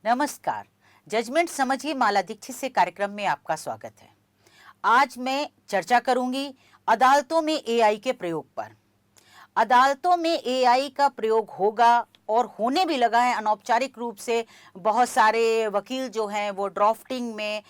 नमस्कार। जजमेंट समझिए माला दीक्षित से कार्यक्रम में आपका स्वागत है। आज मैं चर्चा करूंगी अदालतों में एआई के प्रयोग पर। अदालतों में एआई का प्रयोग होगा और होने भी लगा है अनौपचारिक रूप से। बहुत सारे वकील जो हैं वो ड्राफ्टिंग में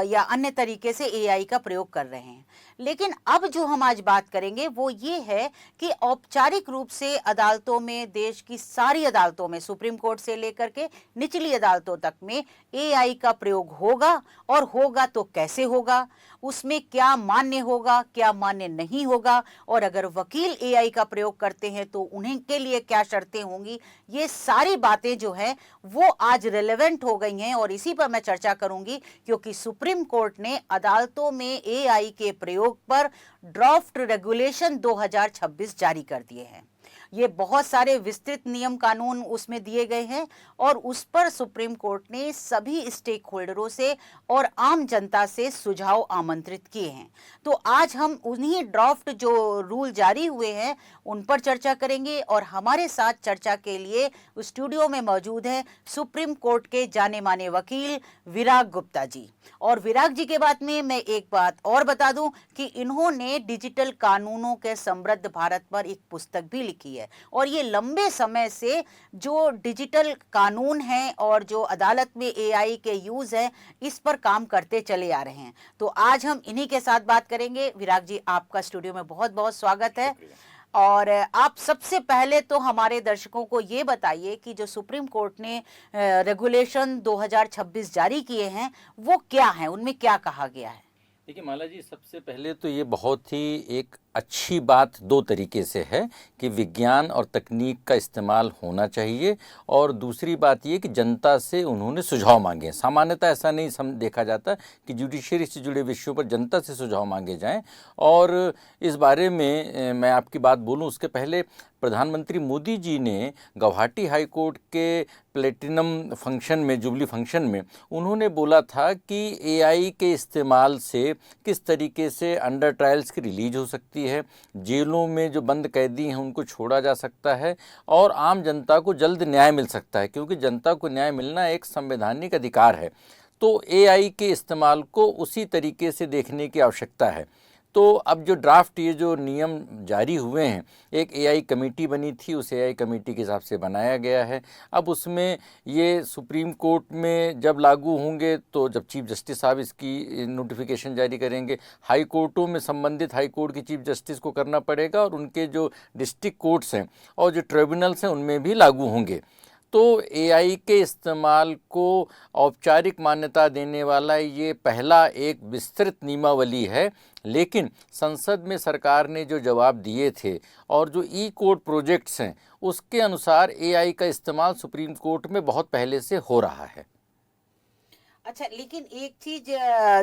या अन्य तरीके से एआई का प्रयोग कर रहे हैं। लेकिन अब जो हम आज बात करेंगे वो ये है कि औपचारिक रूप से अदालतों में, देश की सारी अदालतों में, सुप्रीम कोर्ट से लेकर के निचली अदालतों तक में एआई का प्रयोग होगा, और होगा तो कैसे होगा, उसमें क्या मान्य होगा, क्या मान्य नहीं होगा, और अगर वकील एआई का प्रयोग करते हैं तो उन्हें के लिए क्या शर्तें होंगी। ये सारी बातें जो हैं वो आज रेलेवेंट हो गई हैं और इसी पर मैं चर्चा करूंगी, क्योंकि सुप्रीम कोर्ट ने अदालतों में एआई के प्रयोग पर ड्राफ्ट रेगुलेशन 2026 जारी कर दिए हैं। ये बहुत सारे विस्तृत नियम कानून उसमें दिए गए हैं और उस पर सुप्रीम कोर्ट ने सभी स्टेक होल्डरों से और आम जनता से सुझाव आमंत्रित किए हैं। तो आज हम उन्हीं ड्राफ्ट जो रूल जारी हुए हैं उन पर चर्चा करेंगे और हमारे साथ चर्चा के लिए स्टूडियो में मौजूद हैं सुप्रीम कोर्ट के जाने माने वकील विराग गुप्ता जी। और विराग जी के बाद में मैं एक बात और बता दूं कि इन्होंने डिजिटल कानूनों के समृद्ध भारत पर एक पुस्तक भी लिखी है और ये लंबे समय से जो डिजिटल कानून हैं और जो अदालत में एआई के यूज है इस पर काम करते चले आ रहे हैं। तो आज हम इन्हीं के साथ बात करेंगे। विराग जी, आपका स्टूडियो में बहुत बहुत स्वागत है। और आप सबसे पहले तो हमारे दर्शकों को ये बताइए कि जो सुप्रीम कोर्ट ने रेगुलेशन 2026 जारी किए हैं वो क्या है, उनमें क्या कहा गया है? देखिए माला जी, सबसे पहले तो ये बहुत ही एक अच्छी बात दो तरीके से है कि विज्ञान और तकनीक का इस्तेमाल होना चाहिए, और दूसरी बात ये कि जनता से उन्होंने सुझाव मांगे। सामान्यतः ऐसा नहीं देखा जाता कि जुडिशरी से जुड़े विषयों पर जनता से सुझाव मांगे जाएं। और इस बारे में मैं आपकी बात बोलूं उसके पहले प्रधानमंत्री मोदी जी ने गुवाहाटी हाई कोर्ट के प्लेटिनम फंक्शन में, जुबली फंक्शन में, उन्होंने बोला था कि एआई के इस्तेमाल से किस तरीके से अंडर ट्रायल्स की रिलीज हो सकती है, जेलों में जो बंद कैदी हैं उनको छोड़ा जा सकता है, और आम जनता को जल्द न्याय मिल सकता है, क्योंकि जनता को न्याय मिलना एक संवैधानिक अधिकार है। तो एआई के इस्तेमाल को उसी तरीके से देखने की आवश्यकता है। तो अब जो ड्राफ्ट, ये जो नियम जारी हुए हैं, एक एआई कमेटी बनी थी, उस एआई कमेटी के हिसाब से बनाया गया है। अब उसमें ये सुप्रीम कोर्ट में जब लागू होंगे तो जब चीफ जस्टिस साहब इसकी नोटिफिकेशन जारी करेंगे, हाई कोर्टों में संबंधित हाई कोर्ट के चीफ जस्टिस को करना पड़ेगा, और उनके जो डिस्ट्रिक्ट कोर्ट्स हैं और जो ट्रिब्यूनल्स हैं उनमें भी लागू होंगे। तो एआई के इस्तेमाल को औपचारिक मान्यता देने वाला ये पहला एक विस्तृत नियमावली है। लेकिन संसद में सरकार ने जो जवाब दिए थे और जो ई कोर्ट प्रोजेक्ट्स हैं उसके अनुसार एआई का इस्तेमाल सुप्रीम कोर्ट में बहुत पहले से हो रहा है। अच्छा, लेकिन एक चीज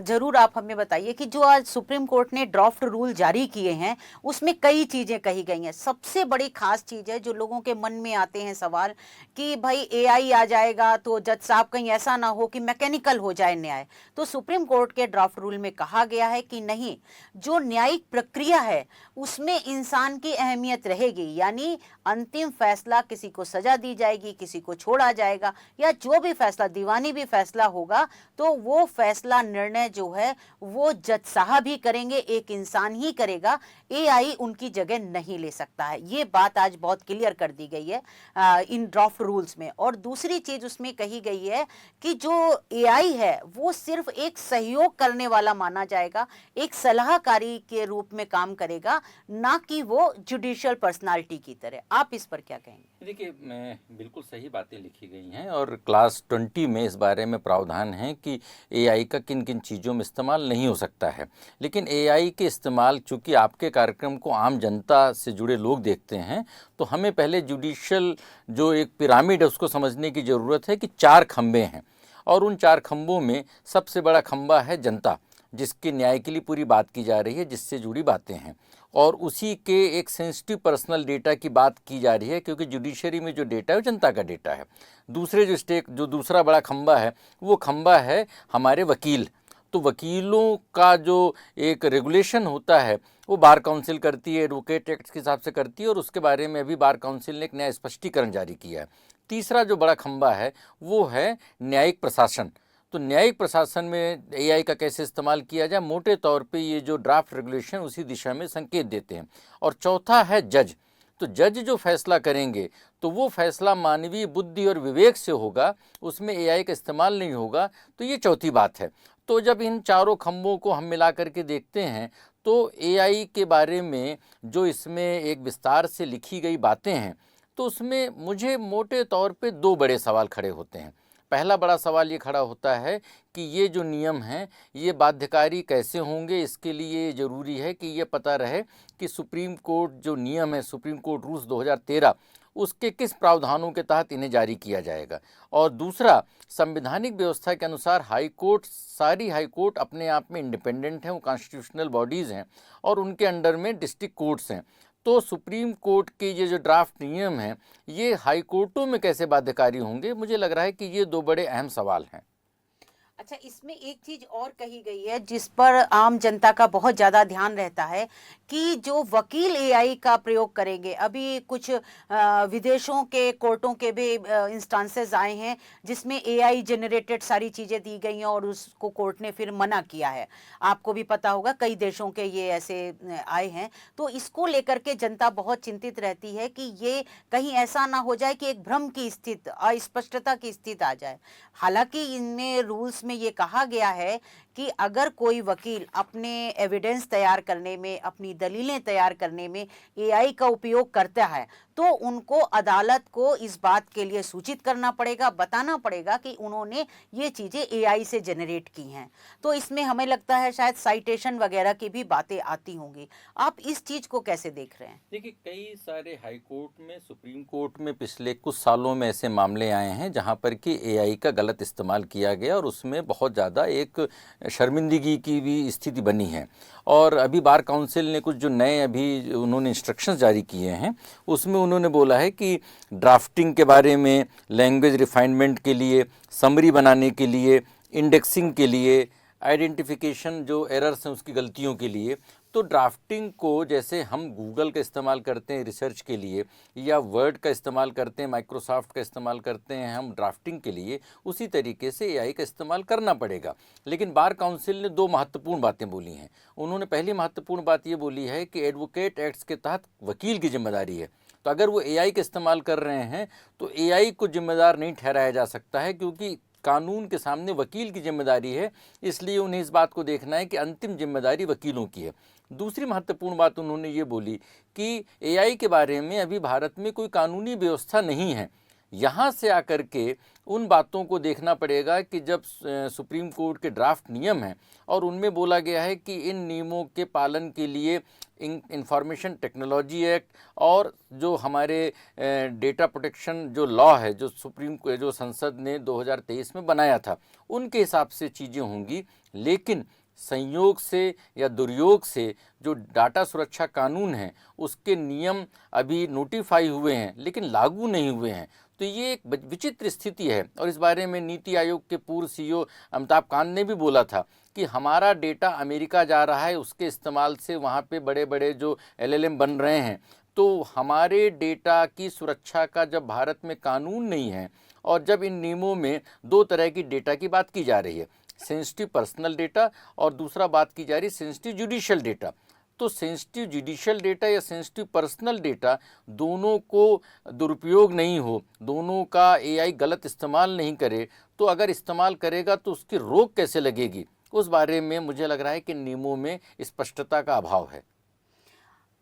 जरूर आप हमें बताइए कि जो आज सुप्रीम कोर्ट ने ड्राफ्ट रूल जारी किए हैं उसमें कई चीजें कही गई हैं। सबसे बड़ी खास चीज है जो लोगों के मन में आते हैं सवाल कि भाई एआई आ जाएगा तो जज साहब कहीं ऐसा ना हो कि मैकेनिकल हो जाए न्याय। तो सुप्रीम कोर्ट के ड्राफ्ट रूल में कहा गया है कि नहीं, जो न्यायिक प्रक्रिया है उसमें इंसान की अहमियत रहेगी, यानी अंतिम फैसला किसी को सजा दी जाएगी, किसी को छोड़ा जाएगा, या जो भी फैसला, दीवानी भी फैसला होगा तो वो फैसला, निर्णय जो है वो जज साहब ही करेंगे, एक इंसान ही करेगा। एआई उनकी जगह नहीं ले सकता है। ये बात आज बहुत क्लियर कर दी गई है इन ड्राफ्ट रूल्स में। और दूसरी चीज उसमें कही गई है कि जो एआई है वो सिर्फ एक सहयोग करने वाला माना जाएगा, एक सलाहकारी के रूप में काम करेगा, ना कि वो जुडिशियल पर्सनालिटी की तरह। आप इस पर क्या कहेंगे? देखिए, बिल्कुल सही बातें लिखी गई हैं और क्लास 20 में इस बारे में प्रावधान है कि एआई का किन किन चीज़ों में इस्तेमाल नहीं हो सकता है। लेकिन एआई के इस्तेमाल, चूँकि आपके कार्यक्रम को आम जनता से जुड़े लोग देखते हैं, तो हमें पहले जुडिशियल जो एक पिरामिड है उसको समझने की ज़रूरत है कि 4 खंभे हैं, और उन 4 खंभों में सबसे बड़ा खंभा है जनता, जिसके न्याय के लिए पूरी बात की जा रही है, जिससे जुड़ी बातें हैं, और उसी के एक सेंसिटिव पर्सनल डेटा की बात की जा रही है, क्योंकि जुडिशरी में जो डेटा है वो जनता का डेटा है। दूसरे जो दूसरा बड़ा खंभा है वो खंभा है हमारे वकील। तो वकीलों का जो एक रेगुलेशन होता है वो बार काउंसिल करती है, एडवोकेट एक्ट के हिसाब से करती है, और उसके बारे में अभी बार काउंसिल ने एक नया स्पष्टीकरण जारी किया है। तीसरा जो बड़ा खंबा है वो है न्यायिक प्रशासन। तो न्यायिक प्रशासन में एआई का कैसे इस्तेमाल किया जाए, मोटे तौर पे ये जो ड्राफ्ट रेगुलेशन उसी दिशा में संकेत देते हैं। और चौथा है जज। तो जज जो फैसला करेंगे तो वो फैसला मानवीय बुद्धि और विवेक से होगा, उसमें एआई का इस्तेमाल नहीं होगा। तो ये चौथी बात है। तो जब इन चारों खंभों को हम मिला करके देखते हैं तो एआई के बारे में जो इसमें एक विस्तार से लिखी गई बातें हैं, तो उसमें मुझे मोटे तौर पे दो बड़े सवाल खड़े होते हैं। पहला बड़ा सवाल ये खड़ा होता है कि ये जो नियम हैं ये बाध्यकारी कैसे होंगे। इसके लिए ज़रूरी है कि ये पता रहे कि सुप्रीम कोर्ट जो नियम है, सुप्रीम कोर्ट रूल्स 2013, उसके किस प्रावधानों के तहत इन्हें जारी किया जाएगा। और दूसरा, संवैधानिक व्यवस्था के अनुसार हाई कोर्ट, सारी हाई कोर्ट अपने आप में इंडिपेंडेंट हैं, वो कॉन्स्टिट्यूशनल बॉडीज़ हैं और उनके अंडर में डिस्ट्रिक्ट कोर्ट्स हैं। तो सुप्रीम कोर्ट के ये जो ड्राफ्ट नियम हैं ये हाई कोर्टों में कैसे बाध्यकारी होंगे, मुझे लग रहा है कि ये दो बड़े अहम सवाल हैं। अच्छा, इसमें एक चीज और कही गई है जिस पर आम जनता का बहुत ज्यादा ध्यान रहता है कि जो वकील एआई का प्रयोग करेंगे, अभी कुछ विदेशों के कोर्टों के भी इंस्टांसेस आए हैं जिसमें एआई जनरेटेड सारी चीजें दी गई हैं और उसको कोर्ट ने फिर मना किया है। आपको भी पता होगा कई देशों के ये ऐसे आए हैं। तो इसको लेकर के जनता बहुत चिंतित रहती है कि ये कहीं ऐसा ना हो जाए कि एक भ्रम की स्थिति, अस्पष्टता की स्थिति आ जाए। हालांकि इनमें रूल्स में ये कहा गया है कि अगर कोई वकील अपने एविडेंस तैयार करने में, अपनी दलीलें तैयार करने में एआई का उपयोग करता है तो उनको अदालत को इस बात के लिए सूचित करना पड़ेगा, बताना पड़ेगा कि उन्होंने ये चीजें एआई से जनरेट की हैं। तो इसमें हमें लगता है शायद साइटेशन वगैरह की भी बातें आती होंगी। आप इस चीज को कैसे देख रहे हैं? देखिए, कई सारे हाई कोर्ट में, सुप्रीम कोर्ट में पिछले कुछ सालों में ऐसे मामले आए हैं जहां पर कि एआई का गलत इस्तेमाल किया गया और उसमें बहुत ज़्यादा एक शर्मिंदगी की भी स्थिति बनी है। और अभी बार काउंसिल ने कुछ जो नए अभी उन्होंने इंस्ट्रक्शंस जारी किए हैं उसमें उन्होंने बोला है कि ड्राफ्टिंग के बारे में, लैंग्वेज रिफाइनमेंट के लिए, समरी बनाने के लिए, इंडेक्सिंग के लिए, आइडेंटिफिकेशन जो एरर्स हैं उसकी गलतियों के लिए, तो ड्राफ्टिंग को जैसे हम गूगल का इस्तेमाल करते हैं रिसर्च के लिए या वर्ड का इस्तेमाल करते हैं, माइक्रोसॉफ्ट का इस्तेमाल करते हैं हम ड्राफ्टिंग के लिए, उसी तरीके से एआई का इस्तेमाल करना पड़ेगा। लेकिन बार काउंसिल ने दो महत्वपूर्ण बातें बोली हैं। उन्होंने पहली महत्वपूर्ण बात ये बोली है कि एडवोकेट एक्ट्स के तहत वकील की जिम्मेदारी है। तो अगर वो एआई का इस्तेमाल कर रहे हैं तो एआई को जिम्मेदार नहीं ठहराया जा सकता है, क्योंकि कानून के सामने वकील की जिम्मेदारी है। इसलिए उन्हें इस बात को देखना है कि अंतिम जिम्मेदारी वकीलों की है। दूसरी महत्वपूर्ण बात उन्होंने ये बोली कि एआई के बारे में अभी भारत में कोई कानूनी व्यवस्था नहीं है। यहाँ से आकर के उन बातों को देखना पड़ेगा कि जब सुप्रीम कोर्ट के ड्राफ्ट नियम हैं और उनमें बोला गया है कि इन नियमों के पालन के लिए इंफॉर्मेशन टेक्नोलॉजी एक्ट और जो हमारे डेटा प्रोटेक्शन जो लॉ है जो जो संसद ने 2023 में बनाया था, उनके हिसाब से चीज़ें होंगी। लेकिन संयोग से या दुर्योग से जो डाटा सुरक्षा कानून है उसके नियम अभी नोटिफाई हुए हैं लेकिन लागू नहीं हुए हैं। तो ये एक विचित्र स्थिति है और इस बारे में नीति आयोग के पूर्व सीईओ अमिताभ कांत ने भी बोला था कि हमारा डेटा अमेरिका जा रहा है, उसके इस्तेमाल से वहाँ पे बड़े बड़े जो एलएलएम बन रहे हैं। तो हमारे डेटा की सुरक्षा का जब भारत में कानून नहीं है और जब इन नियमों में दो तरह की डेटा की बात की जा रही है, सेंसिटिव पर्सनल डेटा और दूसरा बात की जा रही है सेंसिटिव जुडिशियल डेटा, तो सेंसिटिव जुडिशियल डेटा या सेंसिटिव पर्सनल डेटा दोनों को दुरुपयोग नहीं हो, दोनों का एआई गलत इस्तेमाल नहीं करे, तो अगर इस्तेमाल करेगा तो उसकी रोक कैसे लगेगी, उस बारे में मुझे लग रहा है कि नियमों में स्पष्टता का अभाव है।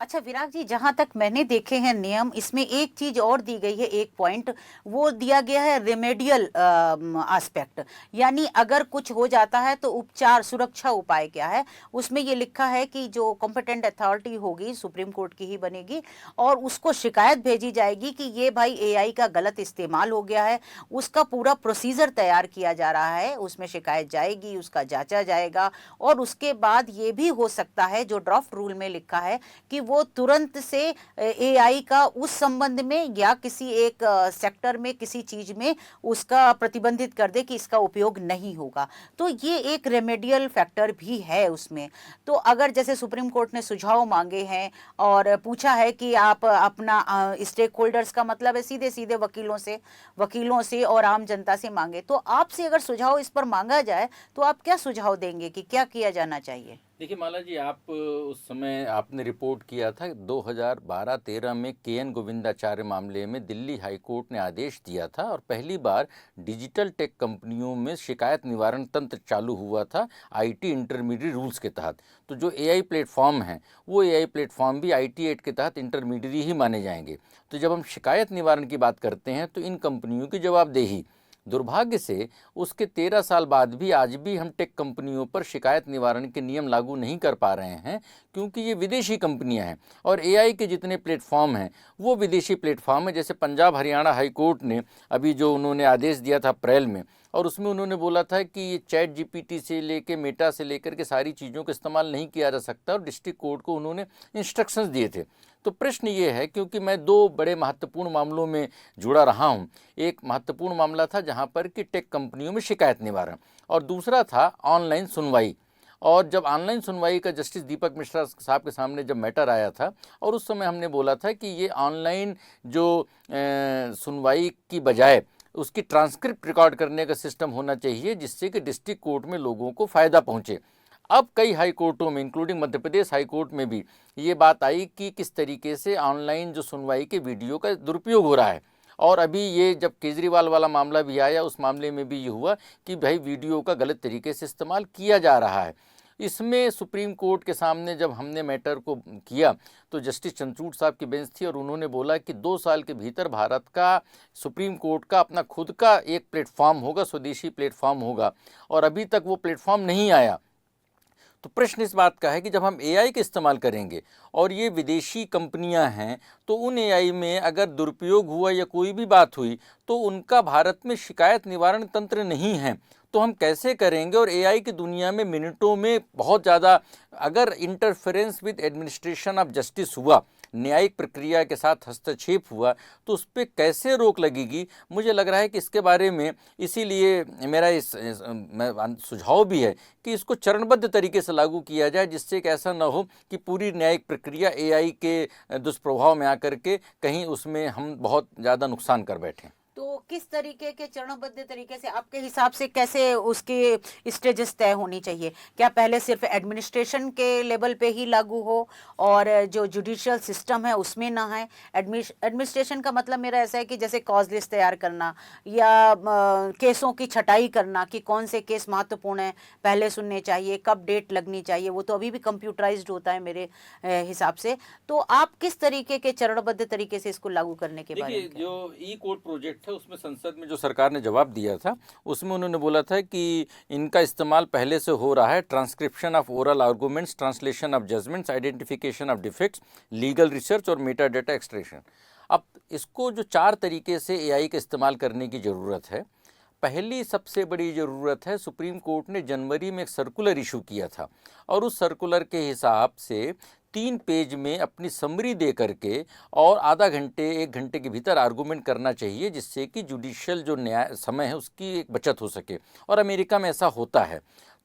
अच्छा विराग जी, जहां तक मैंने देखे हैं नियम, इसमें एक चीज और दी गई है, एक पॉइंट वो दिया गया है रेमेडियल एस्पेक्ट, यानी अगर कुछ हो जाता है तो उपचार, सुरक्षा उपाय क्या है। उसमें ये लिखा है कि जो कॉम्पिटेंट अथॉरिटी होगी सुप्रीम कोर्ट की ही बनेगी और उसको शिकायत भेजी जाएगी कि ये भाई एआई का गलत इस्तेमाल हो गया है। उसका पूरा प्रोसीजर तैयार किया जा रहा है, उसमें शिकायत जाएगी, उसका जांचा जाएगा और उसके बाद ये भी हो सकता है जो ड्राफ्ट रूल में लिखा है कि वो तुरंत से एआई का उस संबंध में या किसी एक सेक्टर में किसी चीज में उसका प्रतिबंधित कर दे कि इसका उपयोग नहीं होगा। तो ये एक रेमेडियल फैक्टर भी है उसमें। तो अगर जैसे सुप्रीम कोर्ट ने सुझाव मांगे हैं और पूछा है कि आप अपना स्टेक होल्डर्स का मतलब है सीधे सीधे वकीलों से और आम जनता से मांगे, तो आपसे अगर सुझाव इस पर मांगा जाए तो आप क्या सुझाव देंगे कि क्या किया जाना चाहिए? देखिए माला जी, आप उस समय आपने रिपोर्ट किया था 2012-13 में केएन गोविंदाचार्य मामले में दिल्ली हाई कोर्ट ने आदेश दिया था और पहली बार डिजिटल टेक कंपनियों में शिकायत निवारण तंत्र चालू हुआ था आईटी इंटरमीडिएट रूल्स के तहत। तो जो एआई प्लेटफॉर्म हैं वो एआई प्लेटफॉर्म भी आईटी एक्ट के तहत इंटरमीडिएट ही माने जाएंगे। तो जब हम शिकायत निवारण की बात करते हैं तो इन कंपनियों की जवाबदेही, दुर्भाग्य से उसके 13 साल बाद भी आज भी हम टेक कंपनियों पर शिकायत निवारण के नियम लागू नहीं कर पा रहे हैं, क्योंकि ये विदेशी कंपनियां हैं और एआई के जितने प्लेटफॉर्म हैं वो विदेशी प्लेटफॉर्म है। जैसे पंजाब हरियाणा हाई कोर्ट ने अभी जो उन्होंने आदेश दिया था अप्रैल में, और उसमें उन्होंने बोला था कि ये चैट जीपीटी से लेके मेटा से लेकर के सारी चीज़ों का इस्तेमाल नहीं किया जा सकता और डिस्ट्रिक्ट कोर्ट को उन्होंने इंस्ट्रक्शंस दिए थे। तो प्रश्न ये है, क्योंकि मैं दो बड़े महत्वपूर्ण मामलों में जुड़ा रहा हूँ, एक महत्वपूर्ण मामला था जहाँ पर कि टेक कंपनियों में शिकायत निवारण और दूसरा था ऑनलाइन सुनवाई। और जब ऑनलाइन सुनवाई का जस्टिस दीपक मिश्रा साहब के सामने जब मैटर आया था और उस समय हमने बोला था कि ये ऑनलाइन जो सुनवाई की बजाय उसकी ट्रांसक्रिप्ट रिकॉर्ड करने का सिस्टम होना चाहिए, जिससे कि डिस्ट्रिक्ट कोर्ट में लोगों को फ़ायदा पहुँचे। अब कई हाई कोर्टों में including Madhya Pradesh high court में भी ये बात आई कि किस तरीके से ऑनलाइन जो सुनवाई के वीडियो का दुरुपयोग हो रहा है। और अभी ये जब केजरीवाल वाला मामला भी आया, उस मामले में भी ये हुआ कि भाई वीडियो का गलत तरीके से इस्तेमाल किया जा रहा है। इसमें सुप्रीम कोर्ट के सामने जब हमने मैटर को किया तो जस्टिस चंद्रचूड़ साहब की बेंच थी और उन्होंने बोला कि 2 साल के भीतर भारत का सुप्रीम कोर्ट का अपना खुद का एक प्लेटफॉर्म होगा, स्वदेशी प्लेटफॉर्म होगा, और अभी तक वो प्लेटफॉर्म नहीं आया। तो प्रश्न इस बात का है कि जब हम एआई का इस्तेमाल करेंगे और ये विदेशी कंपनियां हैं, तो उन एआई में अगर दुरुपयोग हुआ या कोई भी बात हुई तो उनका भारत में शिकायत निवारण तंत्र नहीं है, तो हम कैसे करेंगे? और एआई की दुनिया में मिनटों में बहुत ज़्यादा अगर interference with administration of justice हुआ, न्यायिक प्रक्रिया के साथ हस्तक्षेप हुआ, तो उस पर कैसे रोक लगेगी? मुझे लग रहा है कि इसके बारे में, इसीलिए मेरा सुझाव भी है कि इसको चरणबद्ध तरीके से लागू किया जाए, जिससे कि ऐसा ना हो कि पूरी न्यायिक प्रक्रिया एआई के दुष्प्रभाव में आकर के कहीं उसमें हम बहुत ज़्यादा नुकसान कर बैठें। तो किस तरीके के चरणबद्ध तरीके से आपके हिसाब से कैसे उसके स्टेजेस तय होनी चाहिए? क्या पहले सिर्फ एडमिनिस्ट्रेशन के लेवल पे ही लागू हो और जो जुडिशियल सिस्टम है उसमें ना है? एडमिनिस्ट्रेशन का मतलब मेरा ऐसा है कि जैसे कॉज लिस्ट तैयार करना या केसों की छटाई करना कि कौन से केस महत्वपूर्ण है, पहले सुनने चाहिए, कब डेट लगनी चाहिए, वो तो अभी भी कंप्यूटराइज्ड होता है मेरे हिसाब से। तो आप किस तरीके के चरणबद्ध तरीके से इसको लागू करने के बारे में? देखिए, जो ई कोर्ट प्रोजेक्ट है उसमें संसद में जो सरकार ने जवाब दिया था उसमें उन्होंने बोला था कि इनका इस्तेमाल पहले से हो रहा है, transcription of oral arguments, translation of judgments, identification of defects, legal research और मेटा डेटा एक्सट्रैक्शन। अब इसको जो 4 तरीके से एआई का इस्तेमाल करने की ज़रूरत है। पहली सबसे बड़ी ज़रूरत है, सुप्रीम कोर्ट ने जनवरी में एक सर्कुलर इशू किया था और उस सर्कुलर के हिसाब से 3 पेज में अपनी समरी दे करके और आधा घंटे 1 घंटे के भीतर आर्गूमेंट करना चाहिए, जिससे कि जुडिशियल जो न्याय समय है उसकी एक बचत हो सके, और अमेरिका में ऐसा होता है।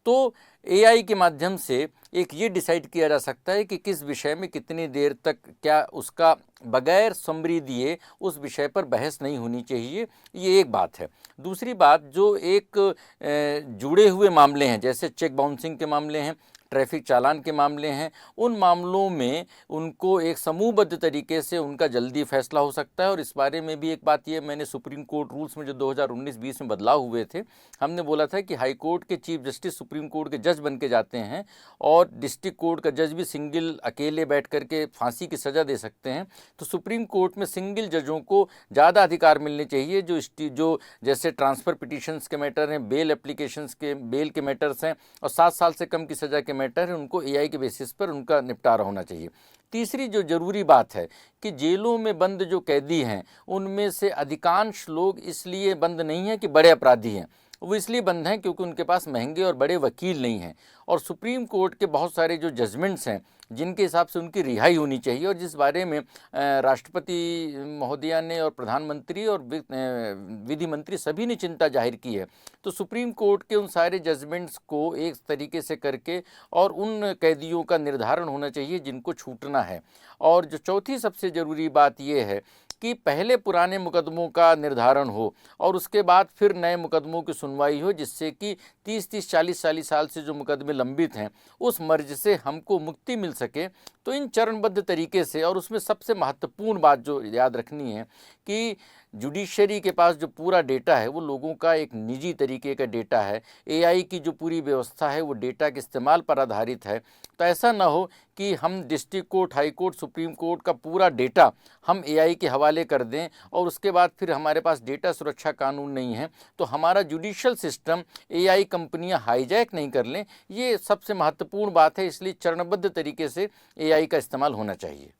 तो एआई के माध्यम से एक ये डिसाइड किया जा सकता है कि किस विषय में कितनी देर तक, क्या उसका बगैर समरी दिए उस विषय पर बहस नहीं होनी चाहिए, ये एक बात है। दूसरी बात, जो एक जुड़े हुए मामले हैं, जैसे चेक बाउंसिंग के मामले हैं, ट्रैफिक चालान के मामले हैं, उन मामलों में उनको एक समूहबद्ध तरीके से उनका जल्दी फैसला हो सकता है। और इस बारे में भी एक बात ये, मैंने सुप्रीम कोर्ट रूल्स में जो 2019-20 में बदलाव हुए थे, हमने बोला था कि हाई कोर्ट के चीफ जस्टिस सुप्रीम कोर्ट के जज बन के जाते हैं और डिस्ट्रिक्ट कोर्ट का जज भी सिंगल अकेले बैठ करके फांसी की सज़ा दे सकते हैं। तो सुप्रीम कोर्ट में सिंगल जजों को ज़्यादा अधिकार मिलने चाहिए, जो जैसे ट्रांसफ़र पिटीशंस के मैटर हैं, बेल एप्लीकेशंस के, बेल के मैटर्स हैं और 7 साल से कम की सज़ा के मैटर है, उनको एआई के बेसिस पर उनका निपटारा होना चाहिए। तीसरी जो ज़रूरी बात है कि जेलों में बंद जो कैदी हैं उनमें से अधिकांश लोग इसलिए बंद नहीं हैं कि बड़े अपराधी हैं, वो इसलिए बंद हैं क्योंकि उनके पास महंगे और बड़े वकील नहीं हैं। और सुप्रीम कोर्ट के बहुत सारे जो जजमेंट्स हैं जिनके हिसाब से उनकी रिहाई होनी चाहिए, और जिस बारे में राष्ट्रपति महोदया ने और प्रधानमंत्री और विधि मंत्री सभी ने चिंता जाहिर की है, तो सुप्रीम कोर्ट के उन सारे जजमेंट्स को एक तरीके से करके और उन कैदियों का निर्धारण होना चाहिए जिनको छूटना है। और जो चौथी सबसे ज़रूरी बात यह है कि पहले पुराने मुकदमों का निर्धारण हो और उसके बाद फिर नए मुकदमों की सुनवाई हो, जिससे कि 30-30, 40-40 साल से जो मुकदमे लंबित हैं उस मर्ज से हमको मुक्ति मिल सके। तो इन चरणबद्ध तरीके से, और उसमें सबसे महत्वपूर्ण बात जो याद रखनी है कि जुडिशरी के पास जो पूरा डेटा है वो लोगों का एक निजी तरीके का डेटा है। एआई की जो पूरी व्यवस्था है वो डेटा के इस्तेमाल पर आधारित है। तो ऐसा ना हो कि हम district court, high court, supreme court का पूरा डेटा हम एआई के हवाले कर दें और उसके बाद फिर हमारे पास डेटा सुरक्षा कानून नहीं है, तो हमारा जुडिशियल सिस्टम एआई कंपनियां हाईजैक नहीं कर लें। ये सबसे महत्वपूर्ण बात है, इसलिए चरणबद्ध तरीके से एआई का इस्तेमाल होना चाहिए।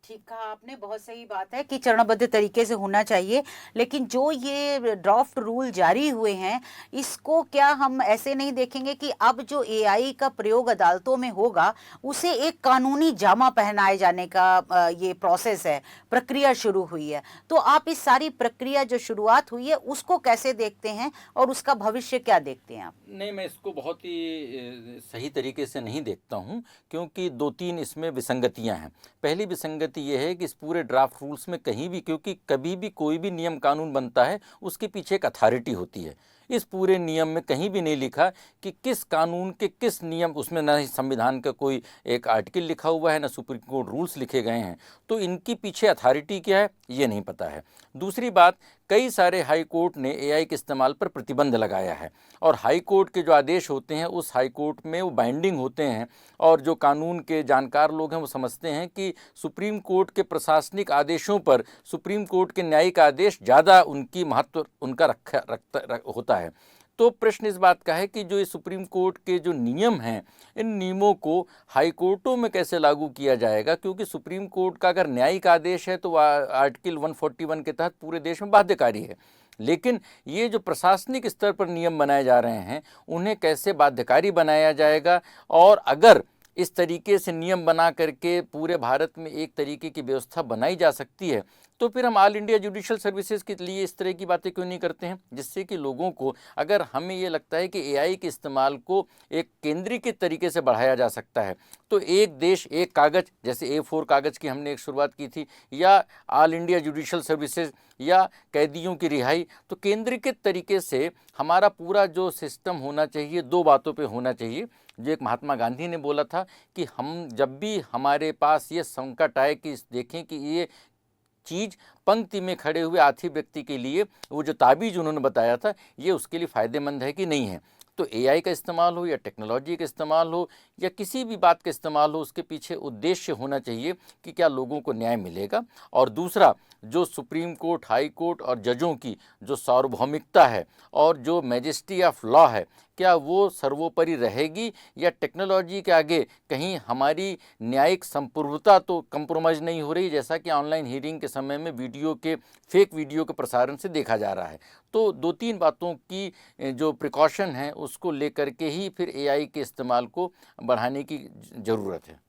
ठीक कहा आपने, बहुत सही बात है कि चरणबद्ध तरीके से होना चाहिए। लेकिन जो ये ड्राफ्ट रूल जारी हुए हैं, इसको क्या हम ऐसे नहीं देखेंगे कि अब जो एआई का प्रयोग अदालतों में होगा उसे एक कानूनी जामा पहनाए जाने का ये प्रोसेस है, प्रक्रिया शुरू हुई है। तो आप इस सारी प्रक्रिया जो शुरुआत हुई है उसको कैसे देखते हैं और उसका भविष्य क्या देखते हैं आप? नहीं, मैं इसको बहुत ही सही तरीके से नहीं देखता हूँ, क्योंकि 2-3 इसमें विसंगतियाँ हैं। पहली विसंगति ये है कि इस पूरे ड्राफ्ट रूल्स में कहीं भी, क्योंकि कभी भी कोई भी नियम कानून बनता है उसके पीछे एक अथॉरिटी होती है। इस पूरे नियम में कहीं भी नहीं लिखा कि किस कानून के किस नियम, उसमें ना ही संविधान का कोई एक आर्टिकल लिखा हुआ है, ना सुप्रीम कोर्ट रूल्स लिखे गए हैं। तो इनके पीछे अथॉरिटी क्या है ये नहीं पता है। दूसरी बात, कई सारे हाई कोर्ट ने एआई के इस्तेमाल पर प्रतिबंध लगाया है, और हाई कोर्ट के जो आदेश होते हैं उस हाई कोर्ट में वो बाइंडिंग होते हैं, और जो कानून के जानकार लोग हैं वो समझते हैं कि सुप्रीम कोर्ट के प्रशासनिक आदेशों पर सुप्रीम कोर्ट के न्यायिक आदेश ज़्यादा उनकी महत्व उनका होता है। तो प्रश्न इस बात का है कि जो ये सुप्रीम कोर्ट के जो नियम हैं, इन नियमों को हाई कोर्टों में कैसे लागू किया जाएगा, क्योंकि सुप्रीम कोर्ट का अगर न्यायिक आदेश है तो आर्टिकल 141 के तहत पूरे देश में बाध्यकारी है। लेकिन ये जो प्रशासनिक स्तर पर नियम बनाए जा रहे हैं उन्हें कैसे बाध्यकारी बनाया जाएगा, और अगर इस तरीके से नियम बना करके पूरे भारत में एक तरीके की व्यवस्था बनाई जा सकती है, तो फिर हम ऑल इंडिया जुडिशियल सर्विसेज के लिए इस तरह की बातें क्यों नहीं करते हैं, जिससे कि लोगों को, अगर हमें ये लगता है कि एआई के इस्तेमाल को एक केंद्रीकृत तरीके से बढ़ाया जा सकता है, तो एक देश एक कागज़, जैसे A4 कागज़ की हमने एक शुरुआत की थी, या ऑल इंडिया जुडिशियल सर्विसेज, या कैदियों की रिहाई, तो केंद्रीकृत तरीके से हमारा पूरा जो सिस्टम होना चाहिए दो बातों पे होना चाहिए। जो एक महात्मा गांधी ने बोला था कि हम जब भी हमारे पास ये संकट आए कि देखें कि ये चीज़ पंक्ति में खड़े हुए आथी व्यक्ति के लिए, वो जो ताबीज़ उन्होंने बताया था, ये उसके लिए फ़ायदेमंद है कि नहीं है। तो एआई का इस्तेमाल हो या टेक्नोलॉजी का इस्तेमाल हो या किसी भी बात का इस्तेमाल हो, उसके पीछे उद्देश्य होना चाहिए कि क्या लोगों को न्याय मिलेगा। और दूसरा, जो सुप्रीम कोर्ट, हाई कोर्ट और जजों की जो सार्वभौमिकता है और जो मैजेस्टी ऑफ लॉ है, क्या वो सर्वोपरि रहेगी, या टेक्नोलॉजी के आगे कहीं हमारी न्यायिक संप्रभुता तो कंप्रोमाइज़ नहीं हो रही, जैसा कि ऑनलाइन हियरिंग के समय में फेक वीडियो के प्रसारण से देखा जा रहा है। तो 2-3 बातों की जो प्रिकॉशन है उसको लेकर के ही फिर एआई के इस्तेमाल को बढ़ाने की ज़रूरत है।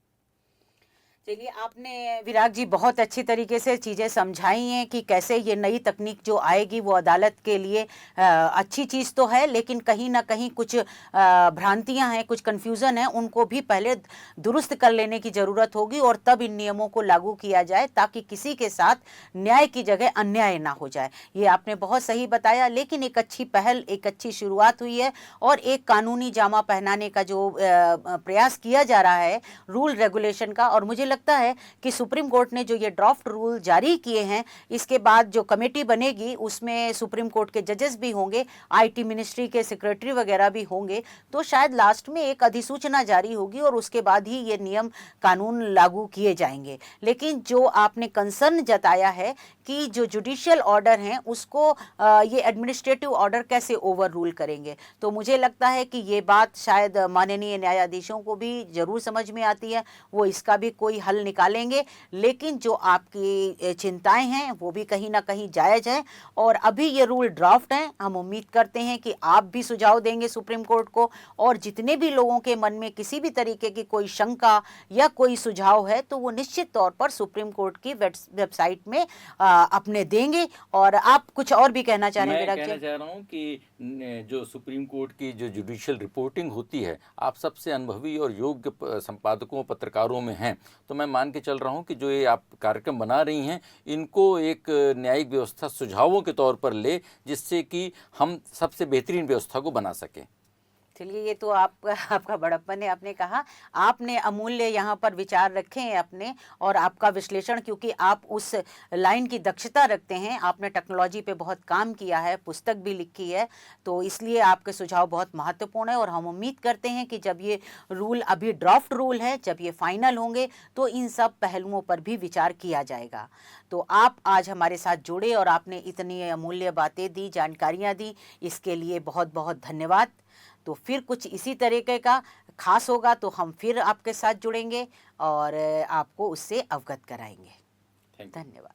चलिए, आपने विराग जी बहुत अच्छी तरीके से चीज़ें समझाई हैं कि कैसे ये नई तकनीक जो आएगी वो अदालत के लिए अच्छी चीज़ तो है, लेकिन कहीं ना कहीं कुछ भ्रांतियां हैं, कुछ कन्फ्यूज़न है, उनको भी पहले दुरुस्त कर लेने की ज़रूरत होगी और तब इन नियमों को लागू किया जाए, ताकि किसी के साथ न्याय की जगह अन्याय ना हो जाए। ये आपने बहुत सही बताया। लेकिन एक अच्छी पहल, एक अच्छी शुरुआत हुई है, और एक कानूनी जामा पहनाने का जो प्रयास किया जा रहा है रूल रेगुलेशन का, और मुझे लगता है कि सुप्रीम कोर्ट ने जो ये ड्राफ्ट रूल जारी किए हैं, इसके बाद जो कमेटी बनेगी उसमें सुप्रीम कोर्ट के जजेस भी होंगे, आईटी मिनिस्ट्री के सेक्रेटरी वगैरह भी होंगे, तो शायद लास्ट में एक अधिसूचना जारी होगी और उसके बाद ही ये नियम कानून लागू किए जाएंगे। लेकिन जो आपने कंसर्न जताया है कि जो जुडिशियल ऑर्डर हैं उसको ये एडमिनिस्ट्रेटिव ऑर्डर कैसे ओवर रूल करेंगे, तो मुझे लगता है कि ये बात शायद माननीय न्यायाधीशों को भी जरूर समझ में आती है, वो इसका भी कोई हल निकालेंगे, लेकिन जो आपकी चिंताएं हैं वो भी कहीं ना कहीं जायज़ है। और अभी ये रूल ड्राफ्ट हैं, हम उम्मीद करते हैं कि आप भी सुझाव देंगे सुप्रीम कोर्ट को, और जितने भी लोगों के मन में किसी भी तरीके की कोई शंका या कोई सुझाव है तो वो निश्चित तौर पर सुप्रीम कोर्ट की वेबसाइट में अपने देंगे। और आप कुछ और भी कहना चाह रहे हैं मैं विराग कहना जी? चाह रहा हूँ कि जो सुप्रीम कोर्ट की जो जुडिशियल रिपोर्टिंग होती है, आप सबसे अनुभवी और योग्य संपादकों पत्रकारों में हैं, तो मैं मान के चल रहा हूँ कि जो ये आप कार्यक्रम बना रही हैं, इनको एक न्यायिक व्यवस्था सुझावों के तौर पर ले, जिससे कि हम सबसे बेहतरीन व्यवस्था को बना सकें। चलिए, ये तो आपका बड़प्पन है। आपने कहा, आपने अमूल्य यहाँ पर विचार रखे हैं अपने, और आपका विश्लेषण, क्योंकि आप उस लाइन की दक्षता रखते हैं, आपने टेक्नोलॉजी पे बहुत काम किया है, पुस्तक भी लिखी है, तो इसलिए आपके सुझाव बहुत महत्वपूर्ण है। और हम उम्मीद करते हैं कि जब ये रूल, अभी ड्राफ्ट रूल है, जब ये फाइनल होंगे तो इन सब पहलुओं पर भी विचार किया जाएगा। तो आप आज हमारे साथ जुड़े और आपने इतनी अमूल्य बातें दी, जानकारियाँ दी, इसके लिए बहुत बहुत धन्यवाद। तो फिर कुछ इसी तरीके का खास होगा तो हम फिर आपके साथ जुड़ेंगे और आपको उससे अवगत कराएंगे। Thank you. धन्यवाद।